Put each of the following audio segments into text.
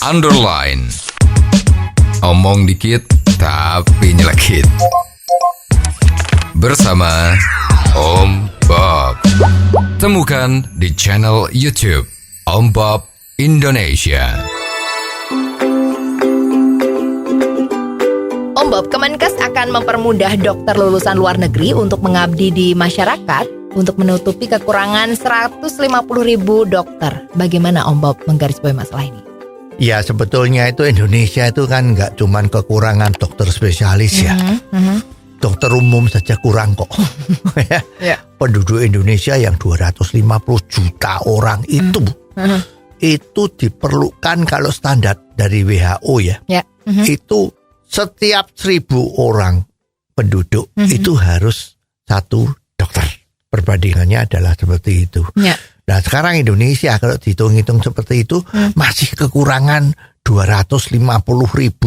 underline. Omong dikit tapi nyelekit. Bersama Om Bob. Temukan di channel YouTube Om Bob Indonesia. Om Bob, Kemenkes akan mempermudah dokter lulusan luar negeri untuk mengabdi di masyarakat untuk menutupi kekurangan 150.000 dokter. Bagaimana Om Bob menggarisbawahi masalah ini? Ya, sebetulnya itu Indonesia itu kan nggak cuman kekurangan dokter spesialis ya. Dokter umum saja kurang kok. Ya. Penduduk Indonesia yang 250 juta orang itu diperlukan kalau standar dari WHO ya. Itu setiap 1.000 orang penduduk itu harus 1 dokter. Perbandingannya adalah seperti itu. Nah sekarang Indonesia kalau dihitung-hitung seperti itu masih kekurangan 250.000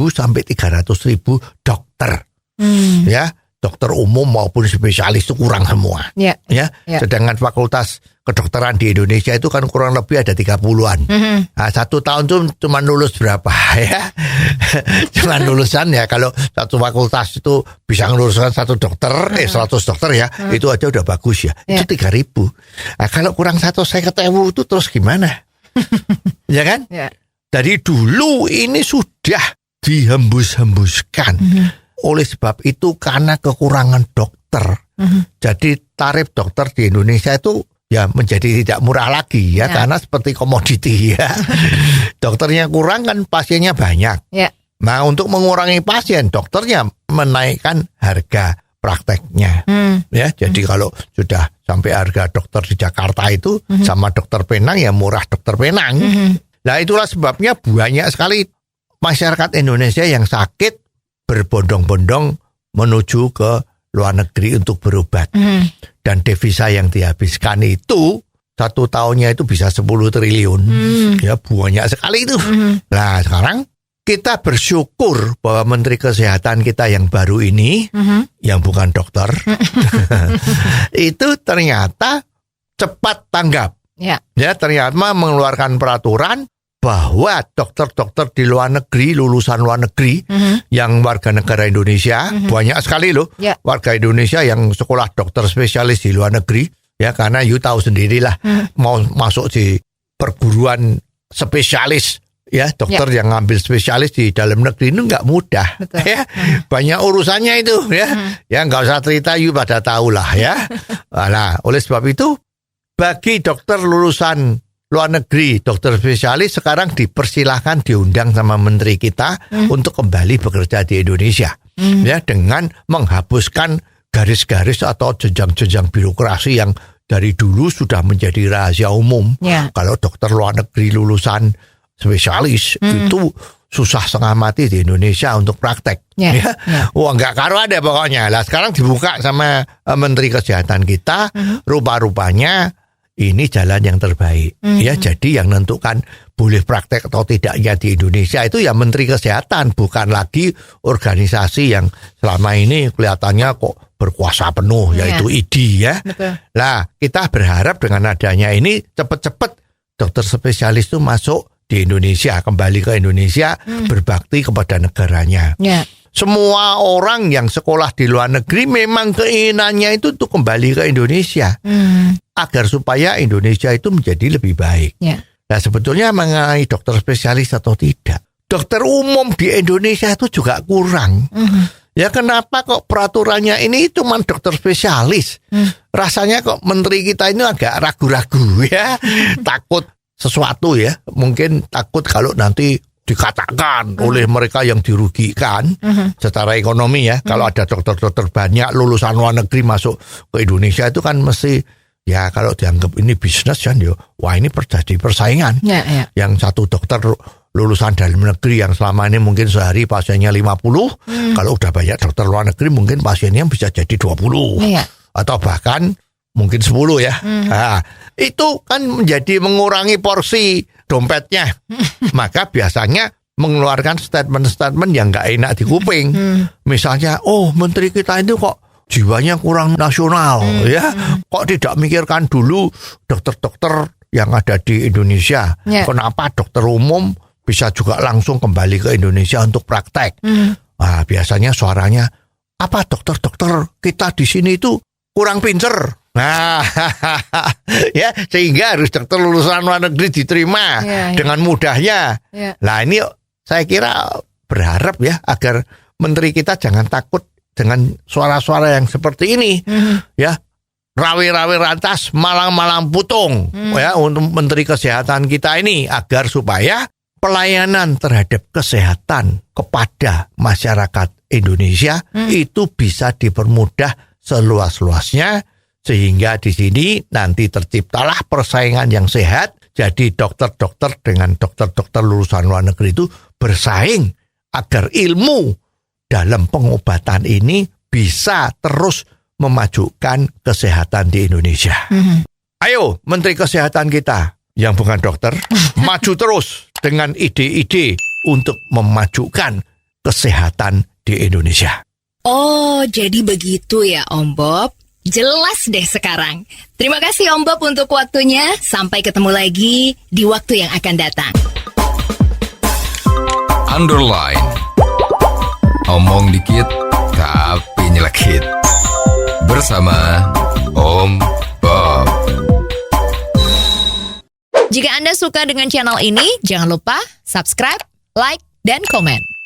sampai 300.000 dokter. Ya, dokter umum maupun spesialis itu kurang semua. Sedangkan fakultas kedokteran di Indonesia itu kan kurang lebih ada 30-an. Nah, 1 tahun itu cuma lulus berapa ya? Cuma lulusan ya, kalau satu fakultas itu bisa meluluskan 100 dokter ya, itu aja udah bagus ya. Itu 3.000. Nah, kalau kurang 150.000 itu terus gimana? Ya kan? Dari dulu ini sudah dihembus-hembuskan. Oleh sebab itu karena kekurangan dokter. Jadi tarif dokter di Indonesia itu ya menjadi tidak murah lagi ya, karena seperti komoditi ya. Dokternya kurang kan pasiennya banyak. Nah untuk mengurangi pasien, dokternya menaikkan harga prakteknya. Ya, jadi kalau sudah sampai harga dokter di Jakarta itu sama dokter Penang ya murah dokter Penang. Nah itulah sebabnya banyak sekali masyarakat Indonesia yang sakit berbondong-bondong menuju ke luar negeri untuk berobat. Dan devisa yang dihabiskan itu 1 tahunnya itu bisa 10 triliun. Ya banyak sekali itu. Nah sekarang kita bersyukur bahwa Menteri Kesehatan kita yang baru ini, yang bukan dokter, itu ternyata cepat tanggap. Ya ternyata mengeluarkan peraturan bahwa dokter-dokter di luar negeri, lulusan luar negeri, yang warga negara Indonesia, banyak sekali loh, warga Indonesia yang sekolah dokter spesialis di luar negeri, ya karena you tahu sendirilah, mau masuk di perguruan spesialis, ya dokter yang ngambil spesialis di dalam negeri itu nggak mudah, ya banyak urusannya itu, ya nggak usah cerita, you pada tahu lah, ya. Nah, oleh sebab itu, bagi dokter lulusan luar negeri, dokter spesialis sekarang dipersilahkan diundang sama menteri kita untuk kembali bekerja di Indonesia, ya dengan menghapuskan garis-garis atau jenjang-jenjang birokrasi yang dari dulu sudah menjadi rahasia umum. Kalau dokter luar negeri lulusan spesialis itu susah setengah mati di Indonesia untuk praktek. Wah nggak karuan deh pokoknya. Lah sekarang dibuka sama Menteri Kesehatan kita, rupa-rupanya ini jalan yang terbaik. Ya, jadi yang menentukan boleh praktek atau tidaknya di Indonesia itu ya Menteri Kesehatan, bukan lagi organisasi yang selama ini kelihatannya kok berkuasa penuh, yaitu ID ya. Nah, kita berharap dengan adanya ini cepat-cepat dokter spesialis itu masuk di Indonesia, kembali ke Indonesia, berbakti kepada negaranya. Semua orang yang sekolah di luar negeri memang keinginannya itu untuk kembali ke Indonesia. Agar supaya Indonesia itu menjadi lebih baik. Nah sebetulnya mengenai dokter spesialis atau tidak, dokter umum di Indonesia itu juga kurang. Ya kenapa kok peraturannya ini cuma dokter spesialis? Rasanya kok menteri kita ini agak ragu-ragu ya. Takut sesuatu ya. Mungkin takut kalau nanti dikatakan oleh mereka yang dirugikan secara ekonomi ya. Kalau ada dokter-dokter banyak lulusan luar negeri masuk ke Indonesia itu kan mesti ya kalau dianggap ini bisnis kan ya, wah ini terjadi persaingan. Yang satu dokter lulusan dalam negeri yang selama ini mungkin sehari pasiennya 50, kalau udah banyak dokter luar negeri mungkin pasiennya bisa jadi 20. Atau bahkan mungkin 10 ya. Nah, itu kan menjadi mengurangi porsi dompetnya. Maka biasanya mengeluarkan statement-statement yang nggak enak di kuping. Misalnya, oh menteri kita itu kok jiwanya kurang nasional ya. Kok tidak mikirkan dulu dokter-dokter yang ada di Indonesia. Kenapa dokter umum bisa juga langsung kembali ke Indonesia untuk praktek. Nah, biasanya suaranya, apa dokter-dokter kita di sini itu kurang pinter. Nah, ya sehingga harus dokter lulusan luar negeri diterima dengan mudahnya. Nah, ini saya kira berharap ya agar menteri kita jangan takut dengan suara-suara yang seperti ini. Ya, rawe-rawe rantas, malang-malang putung ya untuk menteri kesehatan kita ini agar supaya pelayanan terhadap kesehatan kepada masyarakat Indonesia itu bisa dipermudah seluas-luasnya sehingga di sini nanti terciptalah persaingan yang sehat. Jadi dokter-dokter dengan dokter-dokter lulusan luar negeri itu bersaing agar ilmu dalam pengobatan ini bisa terus memajukan kesehatan di Indonesia. Ayo Menteri Kesehatan kita yang bukan dokter maju terus dengan ide-ide untuk memajukan kesehatan di Indonesia. Oh, jadi begitu ya Om Bob. Jelas deh sekarang. Terima kasih Om Bob untuk waktunya. Sampai ketemu lagi di waktu yang akan datang. Underline. Omong dikit tapi nyelekit. Bersama Om Bob. Jika Anda suka dengan channel ini, jangan lupa subscribe, like, dan komen.